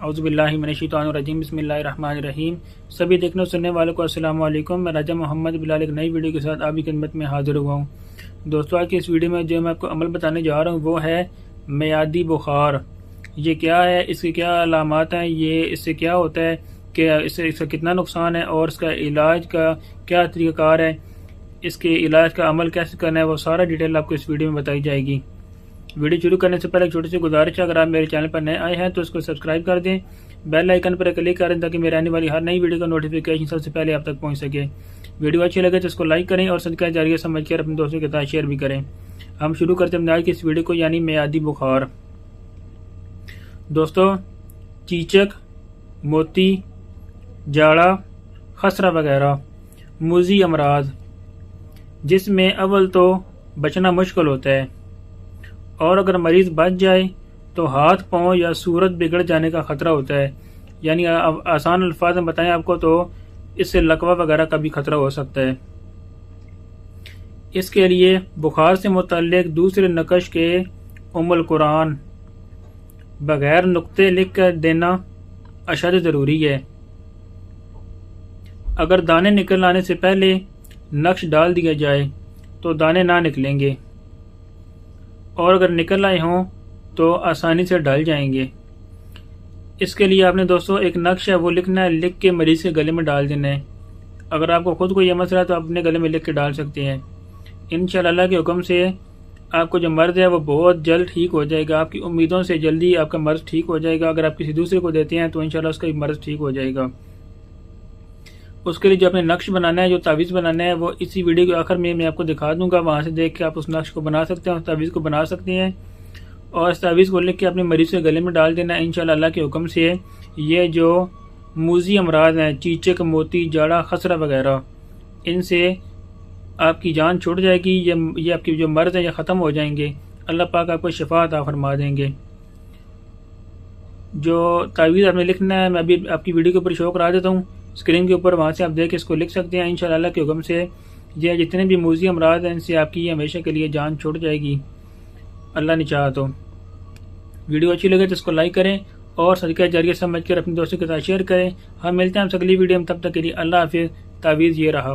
اعوذ باللہ من الشیطان الرجیم، بسم اللہ الرحمن الرحیم۔ سبھی دیکھنے اور سننے والوں کو السلام علیکم۔ میں راجہ محمد بلال ایک نئی ویڈیو کے ساتھ آپ کی خدمت میں حاضر ہوا ہوں۔ دوستو، آج کی اس ویڈیو میں جو میں آپ کو عمل بتانے جا رہا ہوں وہ ہے میعادی بخار۔ یہ کیا ہے، اس کے کیا علامات ہیں، یہ اس سے کیا ہوتا ہے کہ اس کا کتنا نقصان ہے اور اس کا علاج کا کیا طریقہ کار ہے، اس کے علاج کا عمل کیسے کرنا ہے، وہ سارا ڈیٹیل آپ کو اس ویڈیو میں بتائی جائے گی۔ ویڈیو شروع کرنے سے پہلے ایک چھوٹی سی گزارش ہے، اگر آپ میرے چینل پر نئے آئے ہیں تو اس کو سبسکرائب کر دیں، بیل آئیکن پر کلک کریں تاکہ میرے آنے والی ہر نئی ویڈیو کا نوٹیفیکیشن سب سے پہلے آپ تک پہنچ سکے۔ ویڈیو اچھی لگے تو اس کو لائک کریں اور صدقہ جاریہ سمجھ کر اپنے دوستوں کے ساتھ شیئر بھی کریں۔ ہم شروع کرتے ہیں آج کی اس ویڈیو کو، یعنی میعادی بخار۔ دوستو، چیچک، موتی، جاڑا، خسرہ وغیرہ موذی امراض جس میں اول تو بچنا مشکل ہوتا ہے، اور اگر مریض بچ جائے تو ہاتھ پاؤں یا صورت بگڑ جانے کا خطرہ ہوتا ہے۔ یعنی آسان الفاظ میں بتائیں آپ کو تو اس سے لقوہ وغیرہ کا بھی خطرہ ہو سکتا ہے۔ اس کے لیے بخار سے متعلق دوسرے نقش کے ام القرآن بغیر نقطے لکھ کر دینا اشد ضروری ہے۔ اگر دانے نکل آنے سے پہلے نقش ڈال دیا جائے تو دانے نہ نکلیں گے، اور اگر نکل آئے ہوں تو آسانی سے ڈل جائیں گے۔ اس کے لیے آپ نے دوستو ایک نقش ہے وہ لکھنا ہے، لکھ کے مریض کے گلے میں ڈال دینا ہے۔ اگر آپ کو خود کو یہ مسئلہ ہے تو آپ اپنے گلے میں لکھ کے ڈال سکتے ہیں۔ انشاءاللہ اللہ کے حکم سے آپ کو جو مرض ہے وہ بہت جلد ٹھیک ہو جائے گا، آپ کی امیدوں سے جلدی آپ کا مرض ٹھیک ہو جائے گا۔ اگر آپ کسی دوسرے کو دیتے ہیں تو انشاءاللہ اس کا بھی مرض ٹھیک ہو جائے گا۔ اس کے لیے جو اپنے نقش بنانا ہے، جو تعویذ بنانا ہے، وہ اسی ویڈیو کے آخر میں آپ کو دکھا دوں گا، وہاں سے دیکھ کے آپ اس نقش کو بنا سکتے ہیں، اس تعویذ کو بنا سکتے ہیں، اور اس تعویذ کو لکھ کے اپنے مریض کے گلے میں ڈال دینا ہے۔ انشاءاللہ اللہ کے حکم سے یہ جو موذی امراض ہیں، چیچک، موتی، جاڑا، خسرہ وغیرہ، ان سے آپ کی جان چھوٹ جائے گی، یہ آپ کی جو مرض ہیں یہ ختم ہو جائیں گے۔ اللہ پاک آپ کو شفا عطا فرما دیں گے۔ جو تعویذ آپ نے لکھنا ہے میں ابھی آپ کی ویڈیو کے اوپر شو کرا دیتا ہوں اسکرین کے اوپر، وہاں سے آپ دیکھ کے اس کو لکھ سکتے ہیں۔ انشاءاللہ اللہ کے حکم سے یہ جتنے بھی موذی امراض ہیں ان سے آپ کی ہمیشہ کے لیے جان چھوٹ جائے گی، اللہ نے چاہا تو۔ ویڈیو اچھی لگے تو اس کو لائک کریں اور صدقہ جاریہ سمجھ کر اپنے دوستوں کے ساتھ شیئر کریں۔ ہم ملتے ہیں اگلی ویڈیو میں، تب تک کے لیے اللہ حافظ۔ تعویذ یہ رہا۔